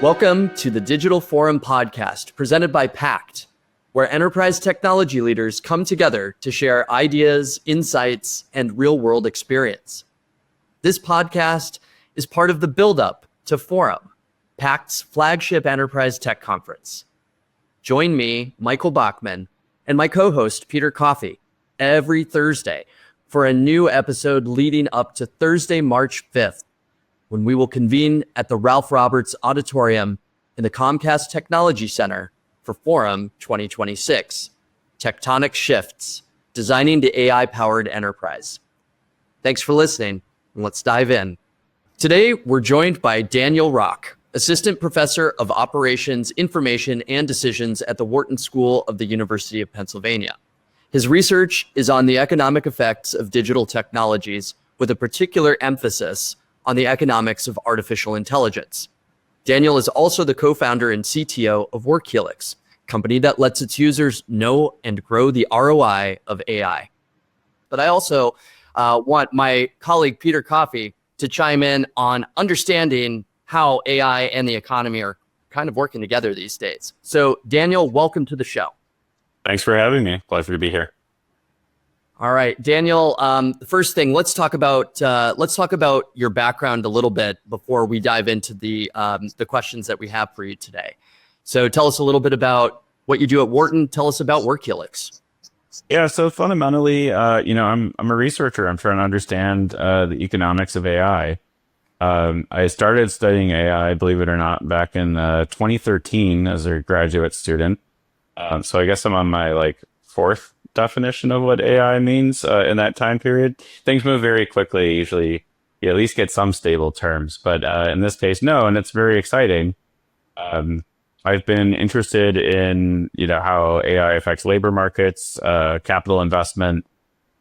Welcome to the Digital Forum Podcast, presented by PACT, where enterprise technology leaders come together to share ideas, insights, and real-world experience. This podcast is part of the build-up to Forum, PACT's flagship enterprise tech conference. Join me, Michael Bachman, and my co-host, Peter Coffey, every Thursday for a new episode leading up to Thursday, March 5th, when we will convene at the Ralph Roberts Auditorium in the Comcast Technology Center for Forum 2026, Tectonic Shifts, Designing the AI-Powered Enterprise. Thanks for listening, and let's dive in. Today, we're joined by Daniel Rock, Assistant Professor of Operations, Information, and Decisions at the Wharton School of the University of Pennsylvania. His research is on the economic effects of digital technologies, with a particular emphasis on the economics of artificial intelligence. Daniel is also the co-founder and CTO of WorkHelix, a company that lets its users know and grow the ROI of AI. But I also want my colleague Peter Coffey to chime in on understanding how AI and the economy are kind of working together these days. So Daniel, welcome to the show. Thanks for having me. Pleasure to be here. All right, Daniel. The first thing, let's talk about your background a little bit before we dive into the questions that we have for you today. So, tell us a little bit about what you do at Wharton. Tell us about WorkHelix. Yeah. So fundamentally, I'm a researcher. I'm trying to understand the economics of AI. I started studying AI, believe it or not, back in 2013 as a graduate student. So I guess I'm on my fourth definition of what AI means in that time period. Things move very quickly. Usually you at least get some stable terms, but in this case, no, and it's very exciting. I've been interested in, how AI affects labor markets, capital investment,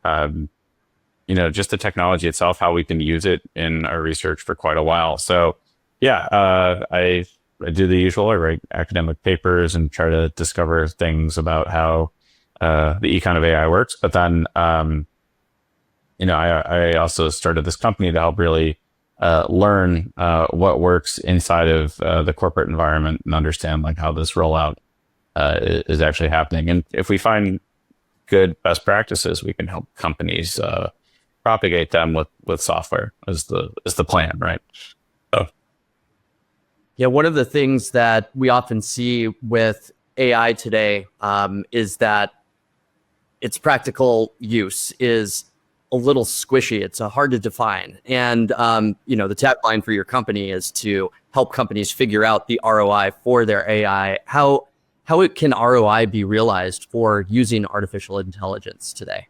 just the technology itself, how we can use it in our research for quite a while. So yeah, I do the usual. I write academic papers and try to discover things about how the econ of AI works. But then, I also started this company to help really learn what works inside of the corporate environment and understand how this rollout is actually happening. And if we find good best practices, we can help companies propagate them with software is the plan, right? So. Yeah, one of the things that we often see with AI today is that its practical use is a little squishy. It's hard to define. And, the tagline for your company is to help companies figure out the ROI for their AI. How can ROI be realized for using artificial intelligence today?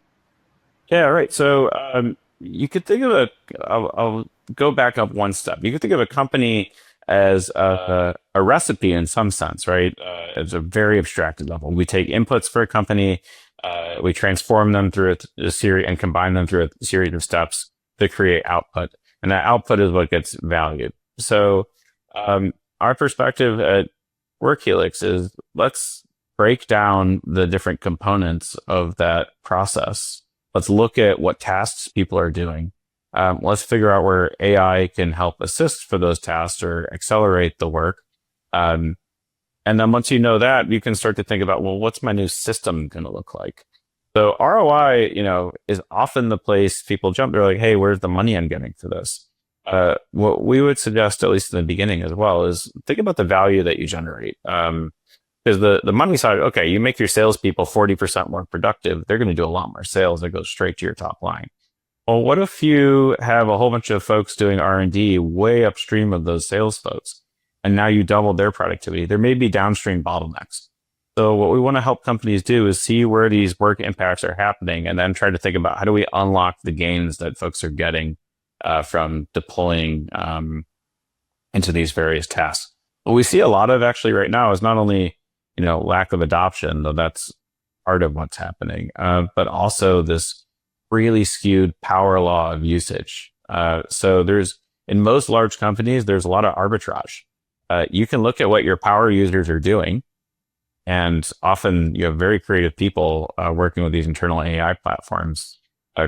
Yeah, right. So you could think of I'll go back up one step. You could think of a company as a recipe in some sense, right? It's a very abstracted level. We take inputs for a company, we transform them through a series and combine them through a series of steps to create output. And that output is what gets valued. So our perspective at WorkHelix is let's break down the different components of that process. Let's look at what tasks people are doing. Let's figure out where AI can help assist for those tasks or accelerate the work. And then once you know that, you can start to think about, well, what's my new system going to look like? So ROI, is often the place people jump. They're like, hey, where's the money I'm getting for this? What we would suggest, at least in the beginning as well, is think about the value that you generate. Because the money side, okay, you make your salespeople 40% more productive. They're going to do a lot more sales that goes straight to your top line. Well, what if you have a whole bunch of folks doing R&D way upstream of those sales folks, and now you double their productivity? There may be downstream bottlenecks. So what we want to help companies do is see where these work impacts are happening, and then try to think about how do we unlock the gains that folks are getting from deploying into these various tasks. What we see a lot of actually right now is not only lack of adoption, though that's part of what's happening, but also this really skewed power law of usage. So in most large companies, there's a lot of arbitrage. You can look at what your power users are doing, and often you have very creative people working with these internal AI platforms,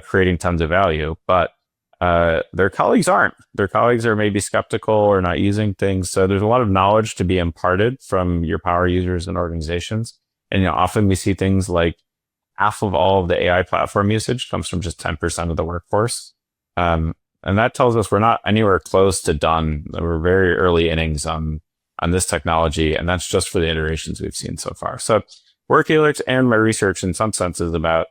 creating tons of value. But Their colleagues aren't. Their colleagues are maybe skeptical or not using things. So there's a lot of knowledge to be imparted from your power users and organizations. And often we see things like half of all of the AI platform usage comes from just 10% of the workforce. And that tells us we're not anywhere close to done. We're very early innings on this technology, and that's just for the iterations we've seen so far. So WorkHelix and my research in some sense is about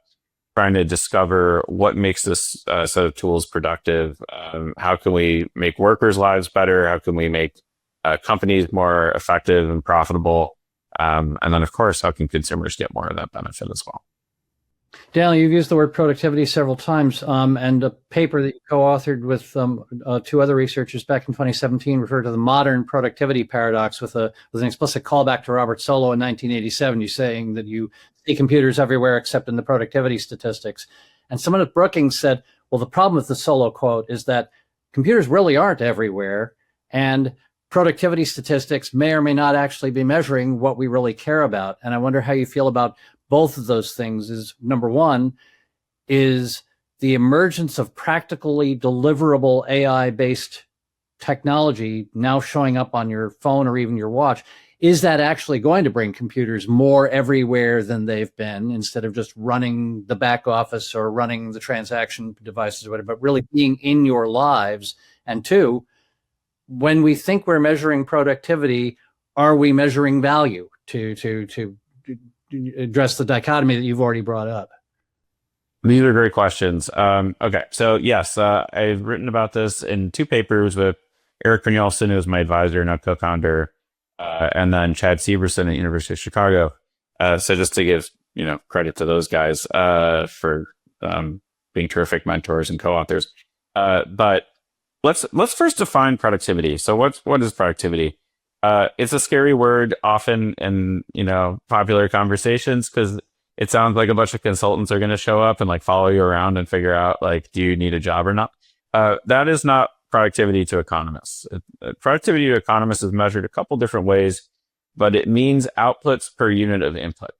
trying to discover what makes this set of tools productive. How can we make workers' lives better? How can we make companies more effective and profitable? And then, of course, how can consumers get more of that benefit as well? Daniel, you've used the word productivity several times, and a paper that you co-authored with two other researchers back in 2017 referred to the modern productivity paradox with an explicit callback to Robert Solow in 1987. You saying that you see computers everywhere except in the productivity statistics. And someone at Brookings said, well, the problem with the Solow quote is that computers really aren't everywhere, and productivity statistics may or may not actually be measuring what we really care about. And I wonder how you feel about both of those things. Is number one, is the emergence of practically deliverable AI-based technology now showing up on your phone or even your watch. Is that actually going to bring computers more everywhere than they've been, instead of just running the back office or running the transaction devices or whatever, but really being in your lives? And two, when we think we're measuring productivity, are we measuring value to address the dichotomy that you've already brought up? These are great questions. Okay, so yes, I've written about this in two papers with Eric Brynjolfsson, who is my advisor and a co-founder, and then Chad Severson at University of Chicago. So just to give credit to those guys for being terrific mentors and co-authors. But let's first define productivity. So what is productivity? It's a scary word often in, popular conversations, because it sounds like a bunch of consultants are going to show up and like follow you around and figure out like, do you need a job or not? That is not productivity to economists. Productivity to economists is measured a couple different ways, but it means outputs per unit of input.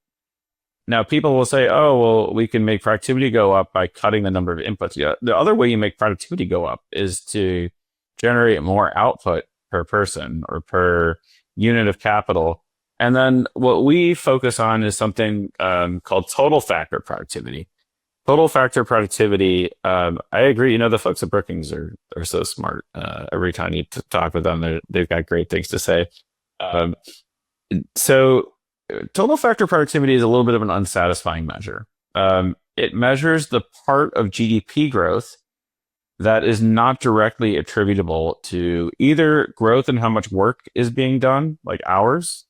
Now, people will say, oh, well, we can make productivity go up by cutting the number of inputs. Yeah, the other way you make productivity go up is to generate more output per person or per unit of capital. And then what we focus on is something called total factor productivity. Total factor productivity, I agree. The folks at Brookings are so smart. Every time you talk with them, they've got great things to say. So total factor productivity is a little bit of an unsatisfying measure. It measures the part of GDP growth that is not directly attributable to either growth in how much work is being done, like hours,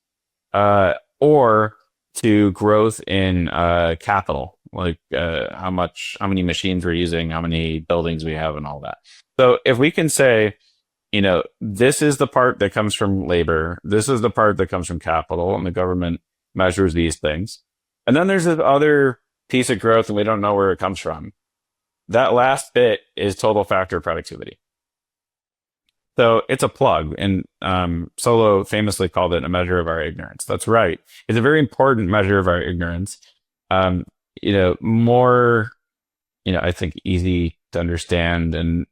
or to growth in capital, like how many machines we're using, how many buildings we have, and all that. So if we can say, this is the part that comes from labor, this is the part that comes from capital, and the government measures these things, and then there's this other piece of growth and we don't know where it comes from. That last bit is total factor productivity. So it's a plug, and Solow famously called it a measure of our ignorance. That's right. It's a very important measure of our ignorance. More, I think easy to understand and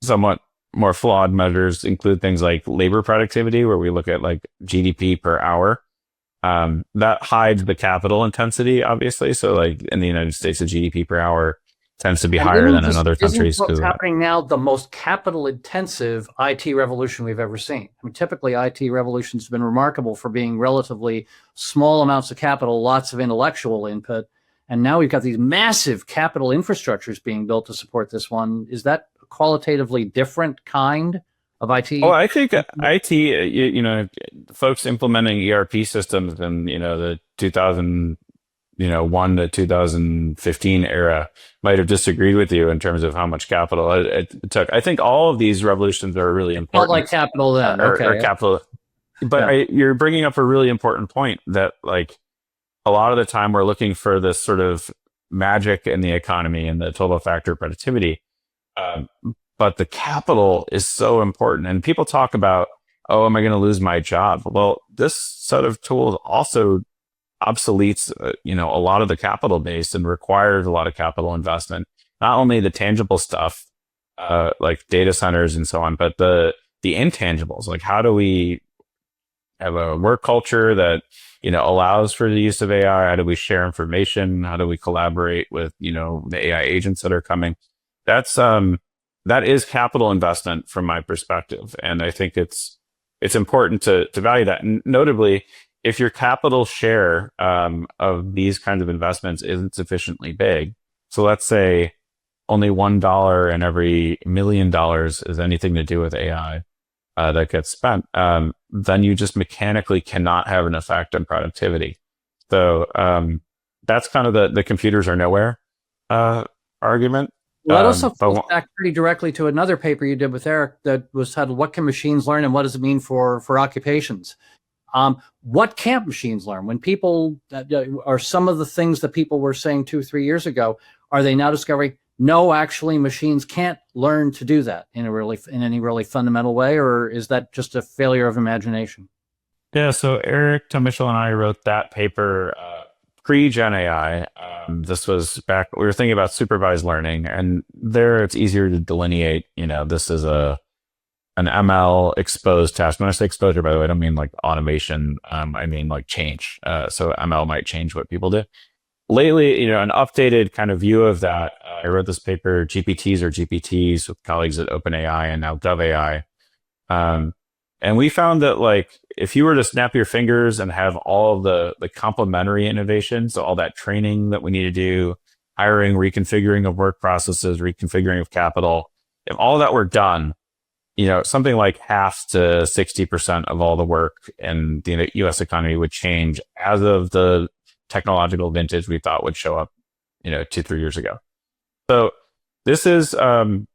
somewhat more flawed measures include things like labor productivity, where we look at like GDP per hour. That hides the capital intensity, obviously. So like in the United States, the GDP per hour tends to be higher than in other countries. Isn't what's happening now the most capital-intensive IT revolution we've ever seen? I mean, typically IT revolutions have been remarkable for being relatively small amounts of capital, lots of intellectual input, and now we've got these massive capital infrastructures being built to support this one. Is that a qualitatively different kind of IT? Well, I think IT, folks implementing ERP systems in the 2001 to 2015 era might have disagreed with you in terms of how much capital it took. I think all of these revolutions are really important. Felt like capital then, okay. Or capital, but yeah. You're bringing up a really important point that like a lot of the time we're looking for this sort of magic in the economy and the total factor productivity. But the capital is so important, and people talk about, oh, am I going to lose my job? Well, this set of tools also obsoletes, a lot of the capital base and requires a lot of capital investment. Not only the tangible stuff, like data centers and so on. But the intangibles, like how do we have a work culture that, allows for the use of AI? How do we share information? How do we collaborate with, the AI agents that are coming? That is capital investment from my perspective. And I think it's important to value that. And notably, if your capital share of these kinds of investments isn't sufficiently big, so let's say only $1 in every $1 million is anything to do with AI that gets spent, then you just mechanically cannot have an effect on productivity. So that's kind of the computers are nowhere argument. Well, that also falls back pretty directly to another paper you did with Eric that was titled, "What Can Machines Learn and What Does It Mean for Occupations?" What can't machines learn? When people are some of the things that people were saying 2-3 years ago, are they now discovering, no, actually machines can't learn to do that in any really fundamental way, or is that just a failure of imagination? Yeah, so Eric Tomischl and I wrote that paper pre-Gen AI. This was back, we were thinking about supervised learning, and there it's easier to delineate, this is an ML exposed task. When I say exposure, by the way, I don't mean like automation. I mean like change. So ML might change what people do. Lately, an updated kind of view of that. I wrote this paper, GPTs or GPTs, with colleagues at OpenAI and now DoveAI. And we found that, like, if you were to snap your fingers and have all of the complementary innovations, so all that training that we need to do, hiring, reconfiguring of work processes, reconfiguring of capital, if all that were done, something like half to 60% of all the work in the US economy would change as of the technological vintage we thought would show up, 2-3 years ago. So this is a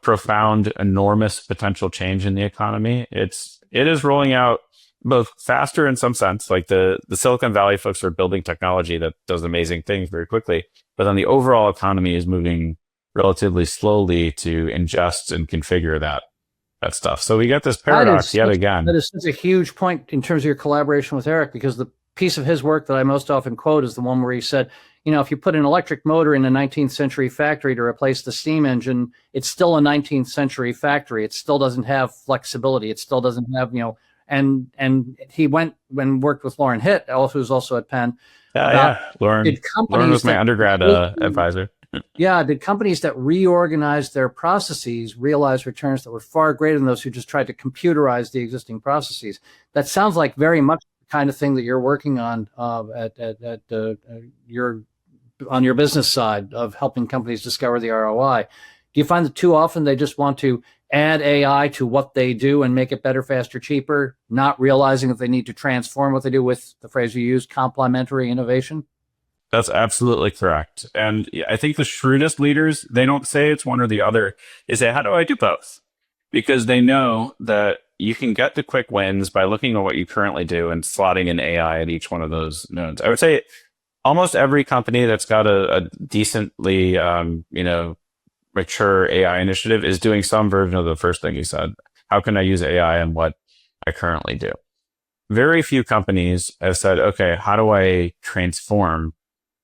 profound, enormous potential change in the economy. It is rolling out both faster in some sense, like the Silicon Valley folks are building technology that does amazing things very quickly, but then the overall economy is moving relatively slowly to ingest and configure that stuff. So we got this paradox yet again. That is such a huge point in terms of your collaboration with Eric, because the piece of his work that I most often quote is the one where he said, if you put an electric motor in a 19th century factory to replace the steam engine, it's still a 19th century factory. It still doesn't have flexibility. It still doesn't have, and he went and worked with Lauren Hitt, who's also at Penn. Lauren was my undergrad advisor. Yeah, did companies that reorganized their processes realize returns that were far greater than those who just tried to computerize the existing processes? That sounds like very much the kind of thing that you're working on on your business side of helping companies discover the ROI. Do you find that too often they just want to add AI to what they do and make it better, faster, cheaper, not realizing that they need to transform what they do with the phrase you use, complementary innovation? That's absolutely correct. And I think the shrewdest leaders, they don't say it's one or the other. They say, how do I do both? Because they know that you can get the quick wins by looking at what you currently do and slotting in AI at each one of those nodes. I would say almost every company that's got a decently, mature AI initiative is doing some version of the first thing you said. How can I use AI in what I currently do? Very few companies have said, okay, how do I transform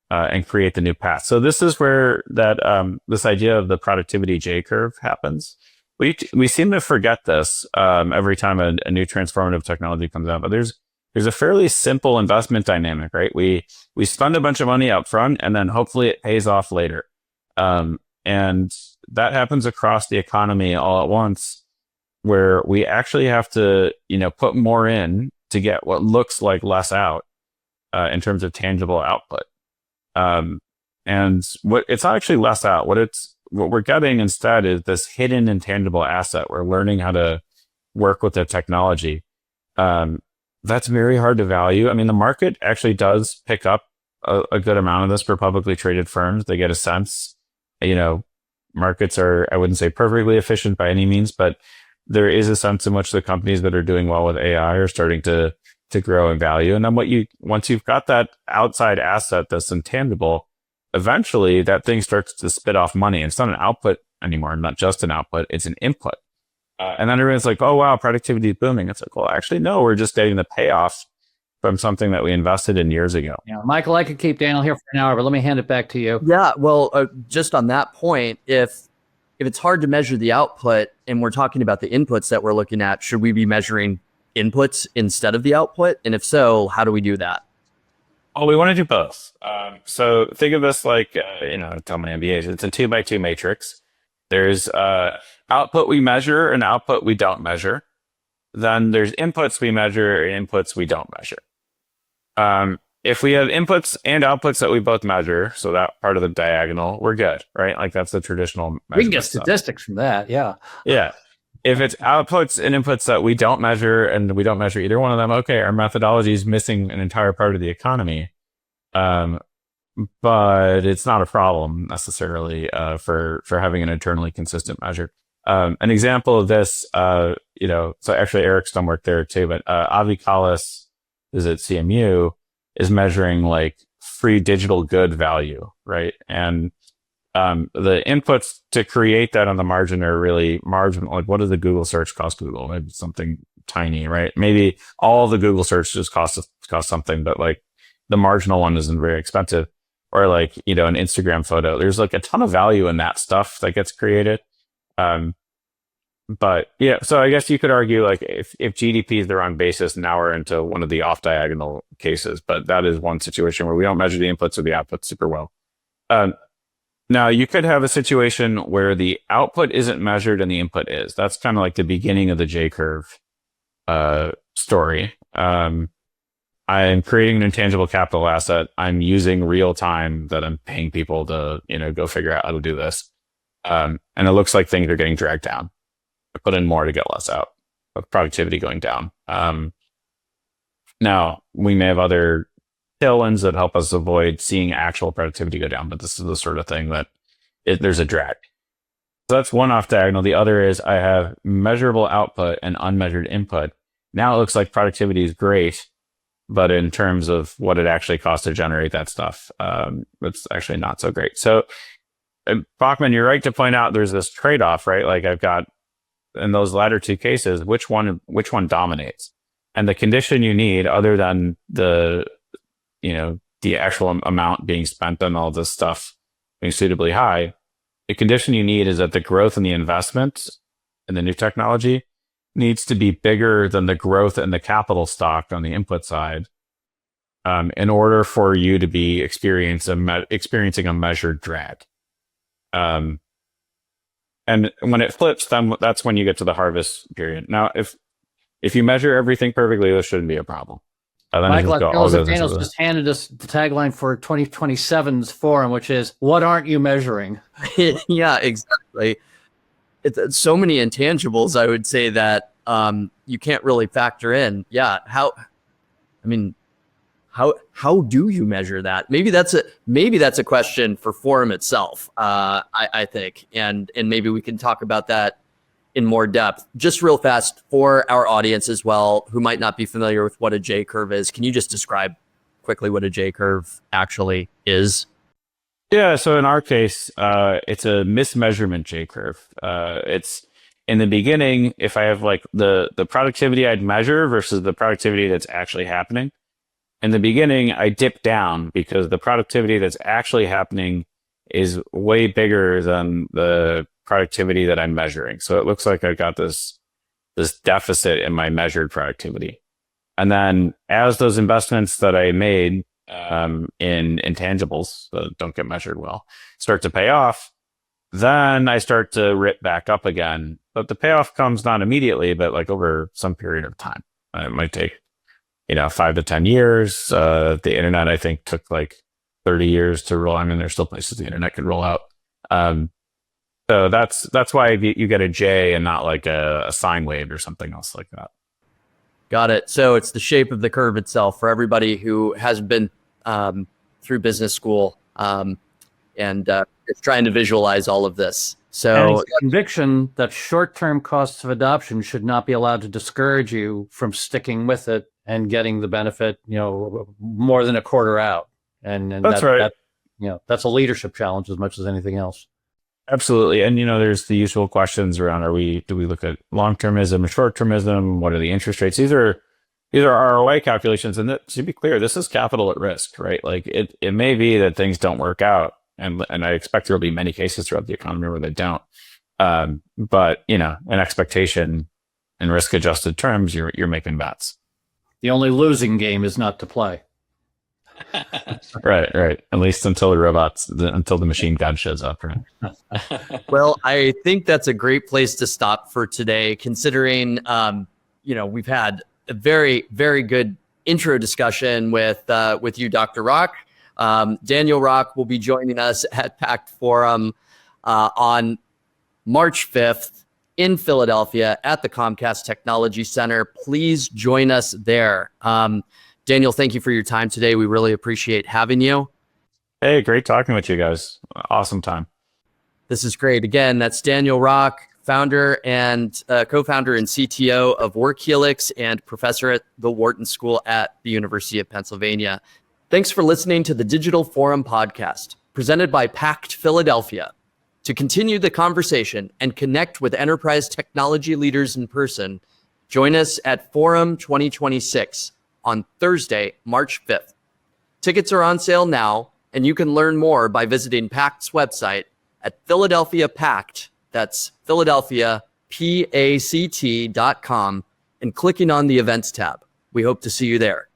and create the new path? So this is where that this idea of the productivity J curve happens. We seem to forget this every time a new transformative technology comes out, but there's a fairly simple investment dynamic, right? We spend a bunch of money up front and then hopefully it pays off later. And that happens across the economy all at once, where we actually have to, put more in to get what looks like less out in terms of tangible output. And what it's not actually less out. What we're getting instead is this hidden intangible asset. We're learning how to work with the technology. That's very hard to value. I mean, the market actually does pick up a good amount of this for publicly traded firms. They get a sense, markets are, I wouldn't say perfectly efficient by any means, but there is a sense in which the companies that are doing well with AI are starting to grow in value. And then once you've got that outside asset that's intangible, eventually that thing starts to spit off money. It's not an output anymore, not just an output, it's an input. And then everyone's like, oh, wow, productivity is booming. It's like, well, actually, no, we're just getting the payoff from something that we invested in years ago. Yeah, Michael, I could keep Daniel here for an hour, but let me hand it back to you. Yeah, well, just on that point, if if it's hard to measure the output and we're talking about the inputs that we're looking at, should we be measuring inputs instead of the output? And if so, how do we do that? Oh, we want to do both. So think of this like, tell my MBAs, it's a 2x2 matrix. There's output we measure and output we don't measure. Then there's inputs we measure and inputs we don't measure. If we have inputs and outputs that we both measure, so that part of the diagonal, we're good, right? Like that's the traditional measurement. We can get statistics from that, yeah. Yeah. If it's outputs and inputs that we don't measure and we don't measure either one of them, okay, our methodology is missing an entire part of the economy. But it's not a problem necessarily for having an internally consistent measure. An example of this, so actually Eric's done work there too, but Avi Kallis is at CMU, is measuring like free digital good value, right? And the inputs to create that on the margin are really marginal. Like, what does the Google search cost Google? Maybe something tiny, right? Maybe all the Google search just cost something, but like the marginal one isn't very expensive. Or like, an Instagram photo. There's like a ton of value in that stuff that gets created. But yeah, so I guess you could argue like if GDP is the wrong basis, now we're into one of the off diagonal cases, but that is one situation where we don't measure the inputs or the outputs super well. Now you could have a situation where the output isn't measured and the input is. That's kind of like the beginning of the J curve story. I'm creating an intangible capital asset. I'm using real time that I'm paying people to, go figure out how to do this. And it looks like things are getting dragged down. I put in more to get less out, with productivity going down. Now, we may have other tailwinds that help us avoid seeing actual productivity go down, but this is the sort of thing that there's a drag. So that's one off diagonal. The other is I have measurable output and unmeasured input. Now it looks like productivity is great, but in terms of what it actually costs to generate that stuff, it's actually not so great. So Bachman, you're right to point out there's this trade-off, right? Like I've got in those latter two cases, which one dominates? And the condition you need, other than the actual amount being spent on all this stuff being suitably high, the condition you need is that the growth in the investment in the new technology needs to be bigger than the growth in the capital stock on the input side, in order for you to be experiencing a measured drag. And when it flips, then that's when you get to the harvest period. Now, if you measure everything perfectly, this shouldn't be a problem. Michael, Daniel's just handed us the tagline for 2027's forum, which is, what aren't you measuring? Yeah, exactly. It's so many intangibles, I would say, that you can't really factor in. Yeah, how do you measure that? Maybe that's a question for forum itself. I think, and maybe we can talk about that in more depth. Just real fast for our audience as well, who might not be familiar with what a J curve is. Can you just describe quickly what a J curve actually is? Yeah. So in our case, it's a mismeasurement J curve. It's in the beginning, if I have like the productivity I'd measure versus the productivity that's actually happening. In the beginning, I dip down because the productivity that's actually happening is way bigger than the productivity that I'm measuring. So it looks like I've got this deficit in my measured productivity. And then as those investments that I made in intangibles that don't get measured well start to pay off, then I start to rip back up again. But the payoff comes not immediately, but like over some period of time. It might take 5 to 10 years. The internet, I think, took like 30 years to roll. I mean, there's still places the internet could roll out. So that's why you get a J and not like a sine wave or something else like that. Got it. So it's the shape of the curve itself for everybody who hasn't been through business school and it's trying to visualize all of this. So and conviction that short-term costs of adoption should not be allowed to discourage you from sticking with it and getting the benefit, more than a quarter out. And that's right. That's a leadership challenge as much as anything else. Absolutely. And, there's the usual questions around, do we look at long-termism, short-termism? What are the interest rates? These are ROI calculations. And to be clear, this is capital at risk, right? Like it may be that things don't work out. And I expect there'll be many cases throughout the economy where they don't. But an expectation in risk adjusted terms, you're making bets. The only losing game is not to play. Right. At least until until the machine god shows up. Right. Well, I think that's a great place to stop for today, considering, we've had a very, very good intro discussion with you, Dr. Rock. Daniel Rock will be joining us at PACT Forum on March 5th in Philadelphia at the Comcast Technology Center. Please join us there. Daniel, thank you for your time today. We really appreciate having you. Hey, great talking with you guys. Awesome time. This is great. Again, that's Daniel Rock, founder and co-founder and CTO of WorkHelix and professor at the Wharton School at the University of Pennsylvania. Thanks for listening to the Digital Forum Podcast, presented by PACT Philadelphia. To continue the conversation and connect with enterprise technology leaders in person, join us at Forum 2026 on Thursday, March 5th. Tickets are on sale now, and you can learn more by visiting PACT's website at Philadelphia PACT, that's Philadelphia, PACT.com, and clicking on the events tab. We hope to see you there.